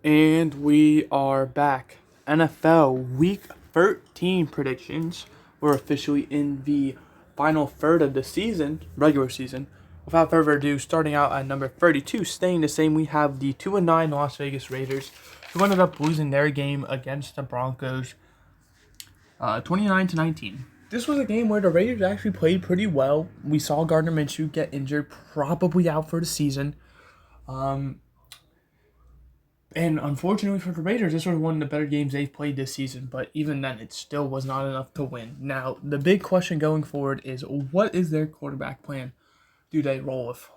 And we are back. NFL Week 13 predictions. We're officially in the final third of the season, regular season. Without further ado, starting out at number 32, staying the same, we have the 2-9 Las Vegas Raiders, who ended up losing their game against the Broncos 29-19. This was a game where the Raiders actually played pretty well. We saw Gardner Minshew get injured, probably out for the season. And unfortunately for the Raiders, this was one of the better games they've played this season. But even then, it still was not enough to win. Now, the big question going forward is, what is their quarterback plan? Do they roll with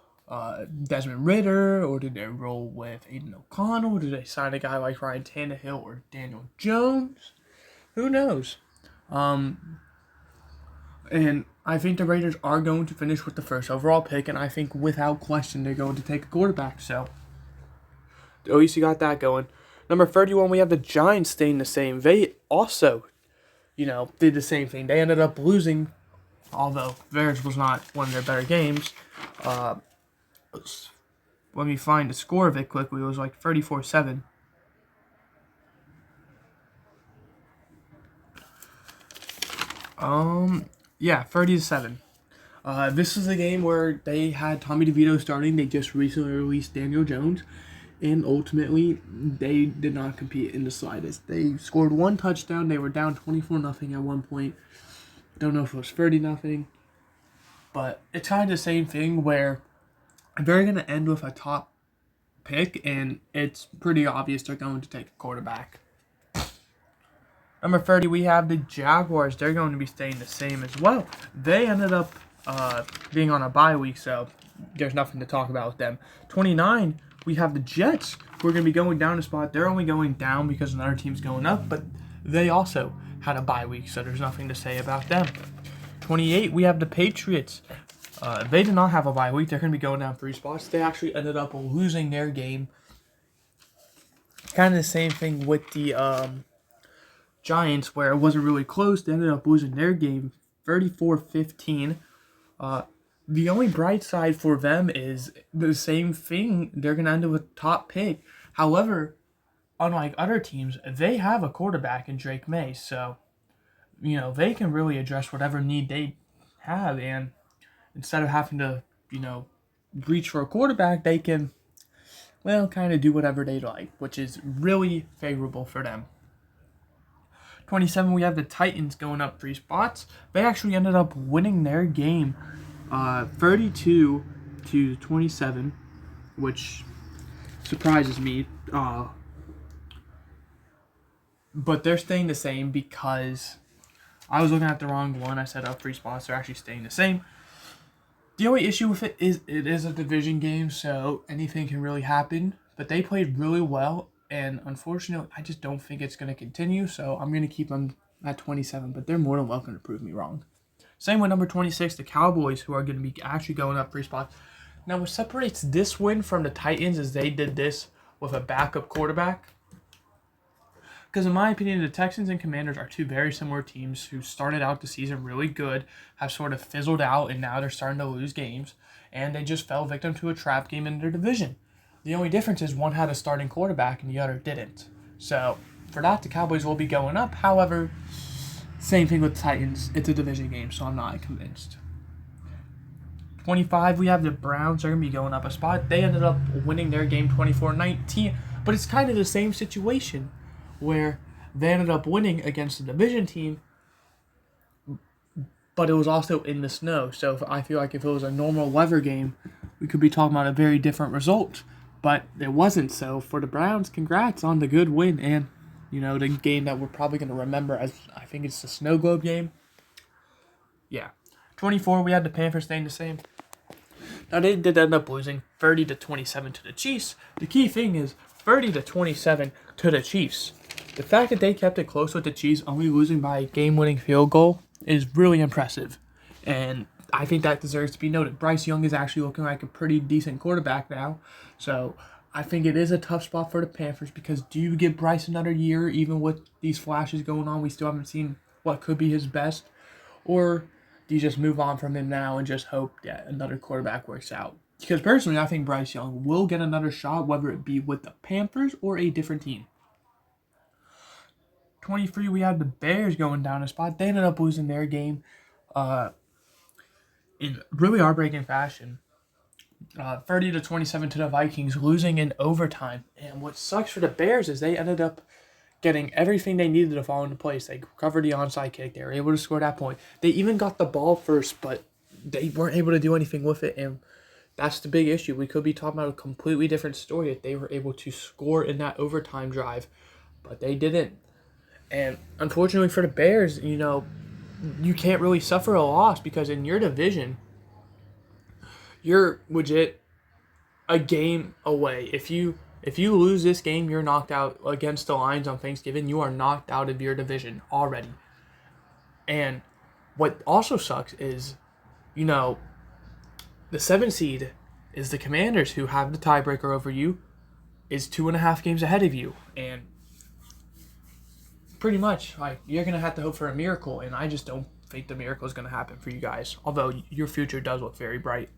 Desmond Ridder, or do they roll with Aiden O'Connell? Do they sign a guy like Ryan Tannehill or Daniel Jones? Who knows? And I think the Raiders are going to finish with the first overall pick, and I think without question they're going to take a quarterback. So at least you got that going. Number 31, we have the Giants staying the same. They also, did the same thing. They ended up losing, although theirs was not one of their better games. Let me find the score of it quickly. It was like 34-7. Yeah, 30-7. This is a game where they had Tommy DeVito starting. They just recently released Daniel Jones. And ultimately, they did not compete in the slightest. They scored one touchdown. They were down 24-0 at one point. Don't know if it was 30-0. But it's kind of the same thing where they're going to end with a top pick, and it's pretty obvious they're going to take a quarterback. Number 30, we have the Jaguars. They're going to be staying the same as well. They ended up being on a bye week, so there's nothing to talk about with them. 29, we have the Jets, who are going to be going down a spot. They're only going down because another team's going up, but they also had a bye week, so there's nothing to say about them. 28, we have the Patriots. They did not have a bye week. They're going to be going down 3 spots. They actually ended up losing their game. Kind of the same thing with the Giants, where it wasn't really close. They ended up losing their game 34-15. The only bright side for them is the same thing. They're going to end up with top pick. However, unlike other teams, they have a quarterback in Drake May. So, they can really address whatever need they have. And instead of having to, reach for a quarterback, they can, kind of do whatever they like, which is really favorable for them. 27, we have the Titans going up 3 spots. They actually ended up winning their game 32-27, which surprises me. But they're staying the same because I was looking at the wrong one. I said up 3 spots. They're actually staying the same. The only issue with it is a division game, so anything can really happen. But they played really well. And unfortunately, I just don't think it's going to continue, so I'm going to keep them at 27, but they're more than welcome to prove me wrong. Same with number 26, the Cowboys, who are going to be actually going up 3 spots. Now, what separates this win from the Titans is they did this with a backup quarterback. Because in my opinion, the Texans and Commanders are 2 very similar teams who started out the season really good, have sort of fizzled out, and now they're starting to lose games, and they just fell victim to a trap game in their division. The only difference is one had a starting quarterback and the other didn't. So, for that, the Cowboys will be going up. However, same thing with the Titans. It's a division game, so I'm not convinced. 25, we have the Browns. They're going to be going up a spot. They ended up winning their game 24-19. But it's kind of the same situation where they ended up winning against the division team, but it was also in the snow. So I feel like if it was a normal weather game, we could be talking about a very different result. But it wasn't. So for the Browns, congrats on the good win and, the game that we're probably going to remember as, I think it's the Snow Globe game. Yeah. 24, we had the Panthers staying the same. Now, they did end up losing 30-27 to the Chiefs. The key thing is 30-27 to the Chiefs. The fact that they kept it close with the Chiefs, only losing by a game-winning field goal, is really impressive. And I think that deserves to be noted. Bryce Young is actually looking like a pretty decent quarterback now. So I think it is a tough spot for the Panthers because do you give Bryce another year, even with these flashes going on? We still haven't seen what could be his best. Or do you just move on from him now and just hope that another quarterback works out? Because personally, I think Bryce Young will get another shot, whether it be with the Panthers or a different team. 23, we had the Bears going down a spot. They ended up losing their game in really heartbreaking fashion. 30-27 to the Vikings, losing in overtime. And what sucks for the Bears is they ended up getting everything they needed to fall into place. They covered the onside kick. They were able to score that point. They even got the ball first, but they weren't able to do anything with it. And that's the big issue. We could be talking about a completely different story if they were able to score in that overtime drive, but they didn't. And unfortunately for the Bears, you can't really suffer a loss because in your division, you're legit a game away. If you lose this game, you're knocked out against the Lions on Thanksgiving. You are knocked out of your division already. And what also sucks is, the 7 seed is the Commanders, who have the tiebreaker over you, is 2.5 games ahead of you. And pretty much, you're going to have to hope for a miracle. And I just don't think the miracle is going to happen for you guys. Although your future does look very bright.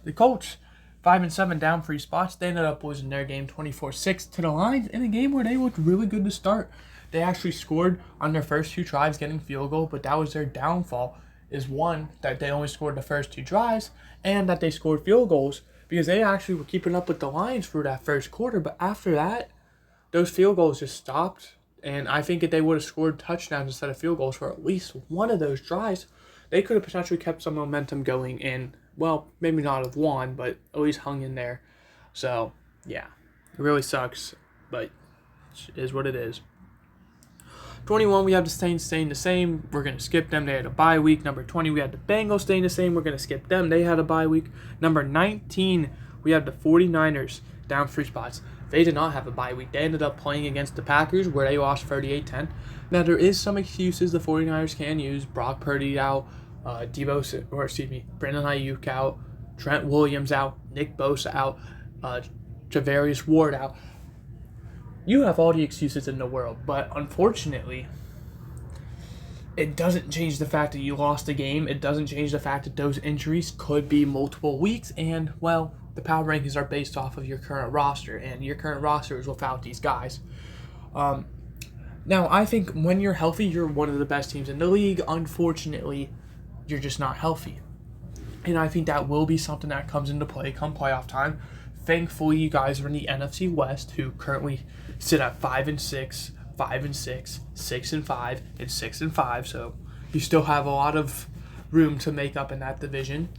The Colts, 5-7, down 3 spots. They ended up losing their game 24-6 to the Lions in a game where they looked really good to start. They actually scored on their first 2 tries, getting field goal, but that was their downfall. Is one, that they only scored the first 2 drives, and that they scored field goals because they actually were keeping up with the Lions for that first quarter. But after that, those field goals just stopped. And I think if they would have scored touchdowns instead of field goals for at least one of those drives, they could have potentially kept some momentum going and, well, maybe not have won, but at least hung in there. So, yeah, it really sucks, but it is what it is. 21, we have the Saints staying the same. We're going to skip them. They had a bye week. Number 20, we had the Bengals staying the same. We're going to skip them. They had a bye week. Number 19, we have the 49ers down 3 spots. They did not have a bye week. They ended up playing against the Packers, where they lost 38-10. Now, there is some excuses the 49ers can use. Brock Purdy out, Brandon Ayuk out, Trent Williams out, Nick Bosa out, Travarius Ward out. You have all the excuses in the world, but unfortunately, it doesn't change the fact that you lost the game. It doesn't change the fact that those injuries could be multiple weeks, and, well, the power rankings are based off of your current roster, and your current roster is without these guys. Now, I think when you're healthy, you're one of the best teams in the league. Unfortunately, you're just not healthy. And I think that will be something that comes into play come playoff time. Thankfully, you guys are in the NFC West, who currently sit at 5-6, 5-6, 6-5, and 6-5. So you still have a lot of room to make up in that division.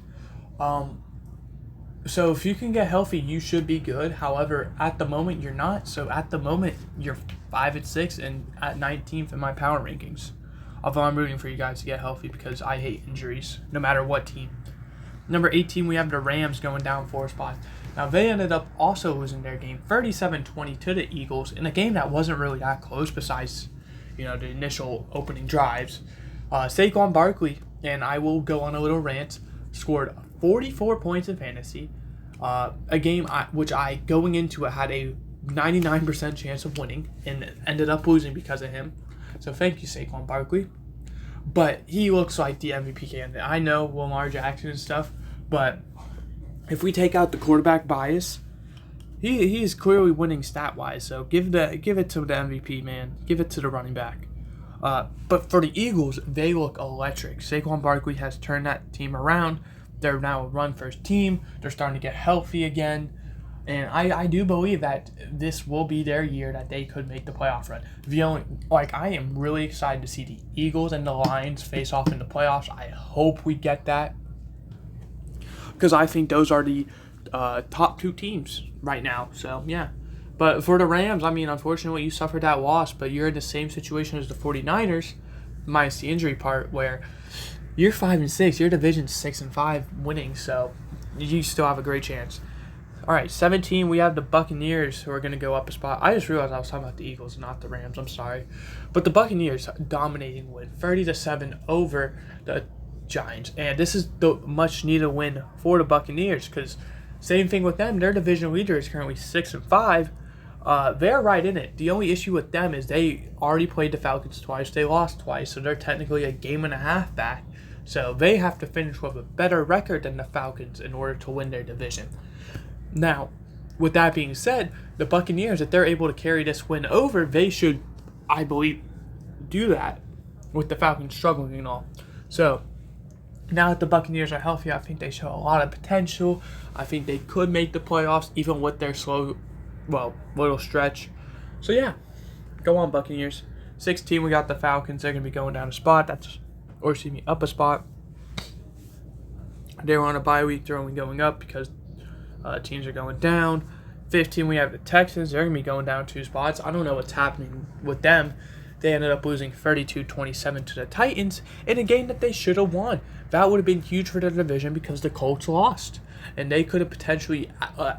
So if you can get healthy, you should be good. However, at the moment, you're not. So at the moment, you're 5-6 and at 19th in my power rankings. Although I'm rooting for you guys to get healthy because I hate injuries, no matter what team. Number 18, we have the Rams going down 4 spots. Now, they ended up also losing their game 37-20 to the Eagles in a game that wasn't really that close besides, the initial opening drives. Saquon Barkley, and I will go on a little rant, scored 44 points in fantasy. A game which I, going into it, had a 99% chance of winning and ended up losing because of him. So thank you, Saquon Barkley. But he looks like the MVP candidate. I know Lamar Jackson and stuff, but if we take out the quarterback bias, he is clearly winning stat-wise. So give it to the MVP, man. Give it to the running back. But for the Eagles, they look electric. Saquon Barkley has turned that team around. They're now a run-first team. They're starting to get healthy again. And I do believe that this will be their year that they could make the playoff run. I am really excited to see the Eagles and the Lions face off in the playoffs. I hope we get that, because I think those are the top 2 teams right now. So, yeah. But for the Rams, unfortunately, you suffered that loss, but you're in the same situation as the 49ers, minus the injury part, where you're 5-6, your division's 6-5 winning, so you still have a great chance. All right, 17, we have the Buccaneers, who are going to go up a spot. I just realized I was talking about the Eagles, not the Rams. I'm sorry. But the Buccaneers dominating win, 30-7 over the Giants. And this is the much-needed win for the Buccaneers, because same thing with them. Their division leader is currently 6-5. They're right in it. The only issue with them is they already played the Falcons twice. They lost twice, so they're technically a game and a half back. So they have to finish with a better record than the Falcons in order to win their division. Now, with that being said, the Buccaneers, if they're able to carry this win over, they should, I believe, do that with the Falcons struggling and all. So, now that the Buccaneers are healthy, I think they show a lot of potential. I think they could make the playoffs even with their little stretch. So, yeah, go on, Buccaneers. 16, we got the Falcons. They're going to be going down a spot. Up a spot. They were on a bye week. They're only going up because teams are going down. 15, we have the Texans. They're going to be going down 2 spots. I don't know what's happening with them. They ended up losing 32-27 to the Titans in a game that they should have won. That would have been huge for the division because the Colts lost. And they could have potentially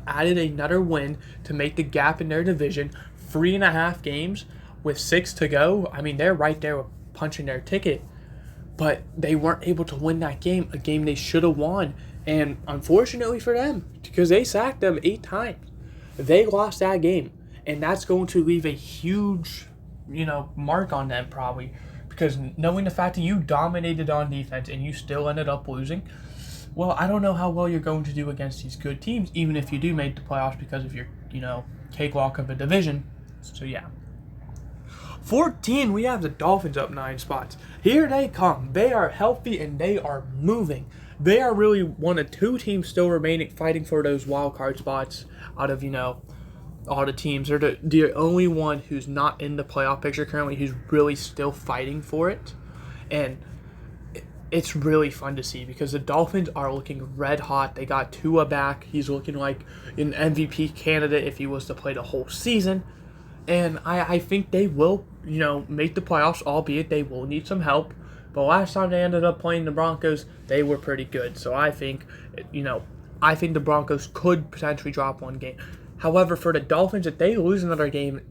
added another win to make the gap in their division 3.5 games with 6 to go. I mean, they're right there punching their ticket. But they weren't able to win that game, a game they should have won. And unfortunately for them, because they sacked them 8 times, they lost that game. And that's going to leave a huge, mark on them probably. Because knowing the fact that you dominated on defense and you still ended up losing, well, I don't know how well you're going to do against these good teams, even if you do make the playoffs because of your, cakewalk of a division. So, yeah. 14, we have the Dolphins up 9 spots. Here they come. They are healthy and they are moving. They are really one of 2 teams still remaining fighting for those wild card spots out of, all the teams. They're the only one who's not in the playoff picture currently who's really still fighting for it. And it's really fun to see because the Dolphins are looking red hot. They got Tua back. He's looking like an MVP candidate if he was to play the whole season. And I think they will, make the playoffs, albeit they will need some help. But last time they ended up playing the Broncos, they were pretty good. So I think, the Broncos could potentially drop 1 game. However, for the Dolphins, if they lose another game,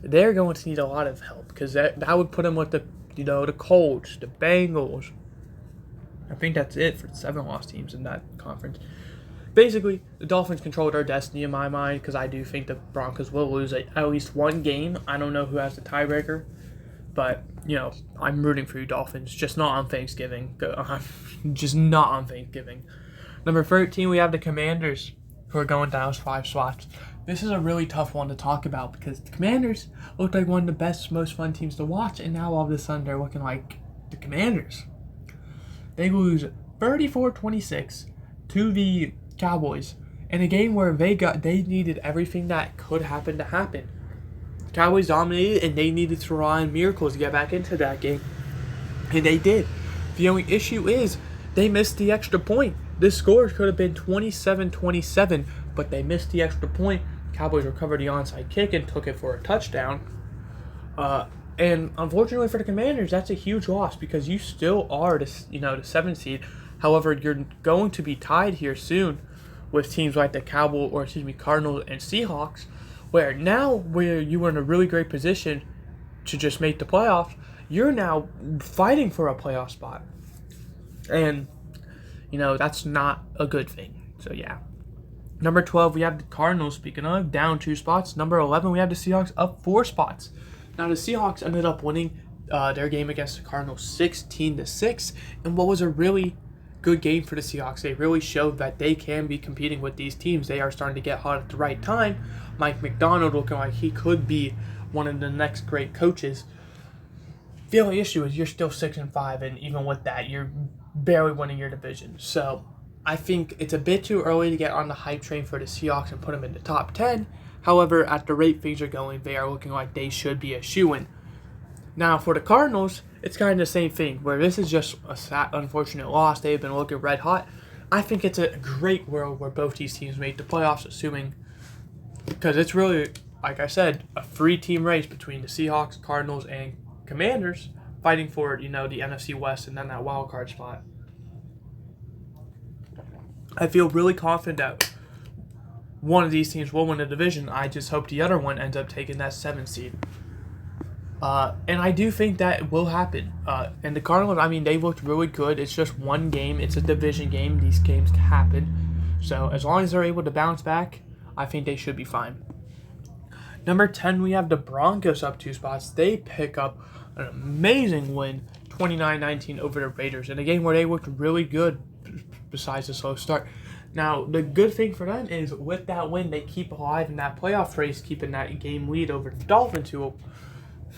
they're going to need a lot of help. Because that would put them with the Colts, the Bengals. I think that's it for the 7 loss teams in that conference. Basically, the Dolphins control their destiny in my mind because I do think the Broncos will lose at least 1 game. I don't know who has the tiebreaker, but, I'm rooting for you, Dolphins. Just not on Thanksgiving. Just not on Thanksgiving. Number 13, we have the Commanders who are going down 5 spots. This is a really tough one to talk about because the Commanders looked like one of the best, most fun teams to watch, and now all of a sudden they're looking like the Commanders. They lose 34-26 to the Cowboys in a game where they needed everything that could happen to happen. The Cowboys dominated and they needed to rely on miracles to get back into that game. And they did. The only issue is they missed the extra point. This score could have been 27-27, but they missed the extra point. Cowboys recovered the onside kick and took it for a touchdown. And unfortunately for the Commanders, that's a huge loss because you still are the 7th seed. However, you're going to be tied here soon with teams like the Cardinals and Seahawks, where you were in a really great position to just make the playoffs, you're now fighting for a playoff spot. And, that's not a good thing. So, yeah. Number 12, we have the Cardinals, speaking of, down 2 spots. Number 11, we have the Seahawks up 4 spots. Now, the Seahawks ended up winning their game against the Cardinals 16-6, and what was a really good game for the Seahawks. They really showed that they can be competing with these teams. They are starting to get hot at the right time. Mike Macdonald looking like he could be one of the next great coaches. The only issue is you're still 6-5, and even with that, you're barely winning your division. So I think it's a bit too early to get on the hype train for the Seahawks and put them in the top 10. However, at the rate things are going, they are looking like they should be a shoo-in. Now, for the Cardinals, it's kind of the same thing, where this is just a sad, unfortunate loss. They've been looking red hot. I think it's a great world where both these teams make the playoffs, assuming, because it's really, like I said, a 3-team race between the Seahawks, Cardinals, and Commanders fighting for, the NFC West and then that wild card spot. I feel really confident that one of these teams will win the division. I just hope the other one ends up taking that 7th seed. And I do think that will happen. And the Cardinals, they looked really good. It's just 1 game. It's a division game. These games happen. So as long as they're able to bounce back, I think they should be fine. Number 10, we have the Broncos up 2 spots. They pick up an amazing win, 29-19 over the Raiders in a game where they looked really good besides the slow start. Now, the good thing for them is with that win, they keep alive in that playoff race, keeping that game lead over the Dolphins, who,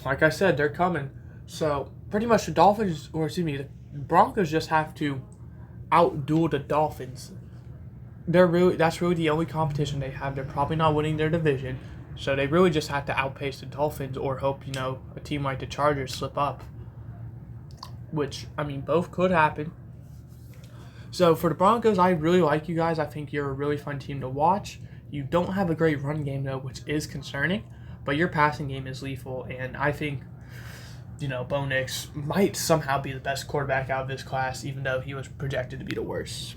like I said, they're coming. So, pretty much the Broncos just have to outduel the Dolphins. That's really the only competition they have. They're probably not winning their division, so they really just have to outpace the Dolphins or hope, a team like the Chargers slip up. Which, both could happen. So for the Broncos, I really like you guys. I think you're a really fun team to watch. You don't have a great run game, though, which is concerning. But your passing game is lethal. And I think, Bo Nix might somehow be the best quarterback out of this class, even though he was projected to be the worst.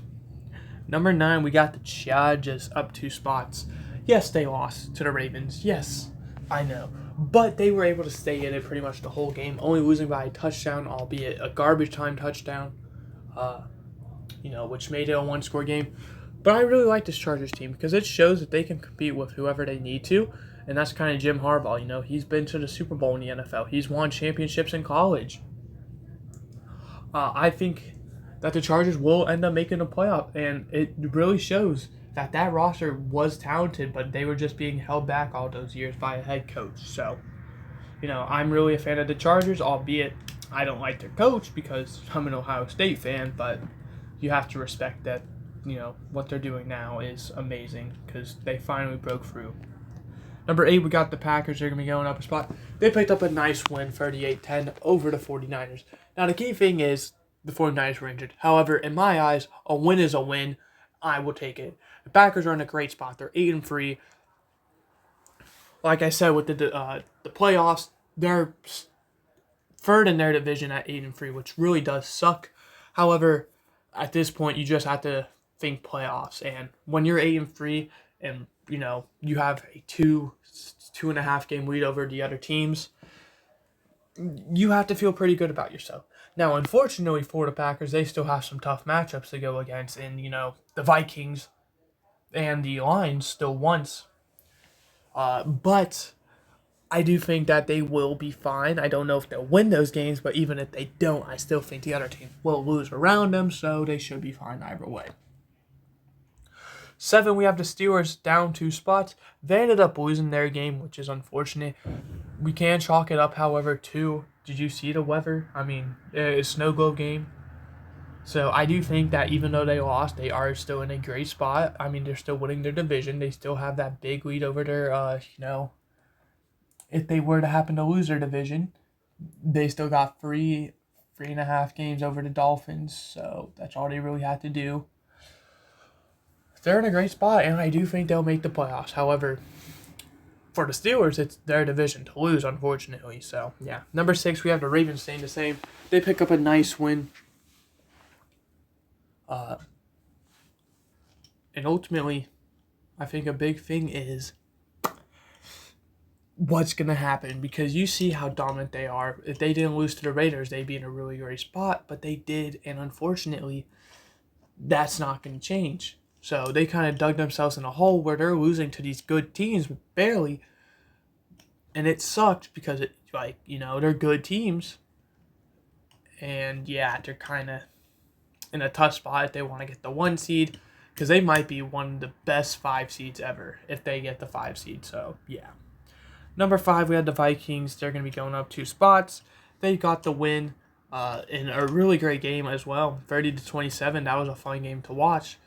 Number 9, we got the Chargers up 2 spots. Yes, they lost to the Ravens. Yes, I know. But they were able to stay in it pretty much the whole game, only losing by a touchdown, albeit a garbage time touchdown. Which made it a one-score game. But I really like this Chargers team because it shows that they can compete with whoever they need to, and that's kind of Jim Harbaugh. He's been to the Super Bowl in the NFL. He's won championships in college. I think that the Chargers will end up making a playoff, and it really shows that roster was talented, but they were just being held back all those years by a head coach. So, I'm really a fan of the Chargers, albeit I don't like their coach because I'm an Ohio State fan, but you have to respect that, what they're doing now is amazing because they finally broke through. Number 8, we got the Packers. They're going to be going up a spot. They picked up a nice win, 38-10, over the 49ers. Now, the key thing is the 49ers were injured. However, in my eyes, a win is a win. I will take it. The Packers are in a great spot. They're 8-3. Like I said, with the playoffs, they're third in their division at 8-3, which really does suck. However, at this point, you just have to think playoffs. And when you're 8-3 and, you have a 2.5 game lead over the other teams, you have to feel pretty good about yourself. Now, unfortunately for the Packers, they still have some tough matchups to go against. And, the Vikings and the Lions still once. But I do think that they will be fine. I don't know if they'll win those games, but even if they don't, I still think the other team will lose around them, so they should be fine either way. 7, we have the Steelers down 2 spots. They ended up losing their game, which is unfortunate. We can chalk it up, however, to, did you see the weather? It's a snow globe game. So I do think that even though they lost, they are still in a great spot. They're still winning their division. They still have that big lead over their, if they were to happen to lose their division, they still got 3.5 games over the Dolphins. So that's all they really had to do. They're in a great spot, and I do think they'll make the playoffs. However, for the Steelers, it's their division to lose, unfortunately. So, yeah. Number 6, we have the Ravens staying the same. They pick up a nice win. And ultimately, I think a big thing is what's going to happen, because you see how dominant they are. If they didn't lose to the Raiders, they'd be in a really great spot, but they did, and unfortunately, that's not going to change. So they kind of dug themselves in a hole where they're losing to these good teams barely, and it sucked because they're good teams, and yeah, they're kind of in a tough spot if they want to get the 1 seed, because they might be one of the best 5 seeds ever if they get the 5 seed. So yeah. Number 5, we had the Vikings. They're going to be going up 2 spots. They got the win in a really great game as well, 30-27. That was a fun game to watch.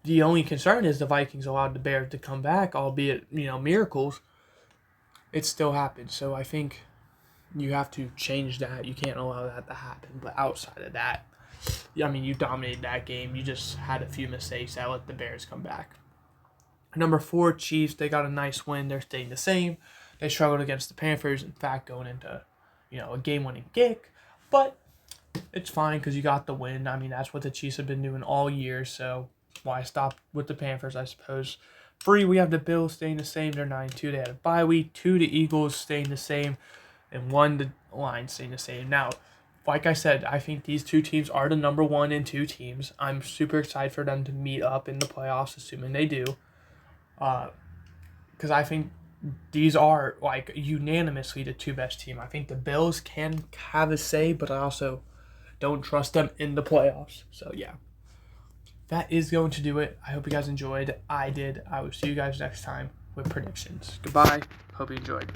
The only concern is the Vikings allowed the Bears to come back, albeit, miracles. It still happened. So I think you have to change that. You can't allow that to happen. But outside of that, you dominated that game. You just had a few mistakes that let the Bears come back. Number 4, Chiefs. They got a nice win. They're staying the same. They struggled against the Panthers, in fact, going into, a game-winning kick. But it's fine because you got the win. That's what the Chiefs have been doing all year, so why stop with the Panthers, I suppose. 3, we have the Bills staying the same. They're 9-2. They had a bye week. 2, the Eagles staying the same. And 1, the Lions staying the same. Now, like I said, I think these 2 teams are the number 1 and 2 teams. I'm super excited for them to meet up in the playoffs, assuming they do. Because I think these are, unanimously the 2 best teams. I think the Bills can have a say, but I also don't trust them in the playoffs. So yeah, that is going to do it. I hope you guys enjoyed. I did. I will see you guys next time with predictions. Goodbye. Hope you enjoyed.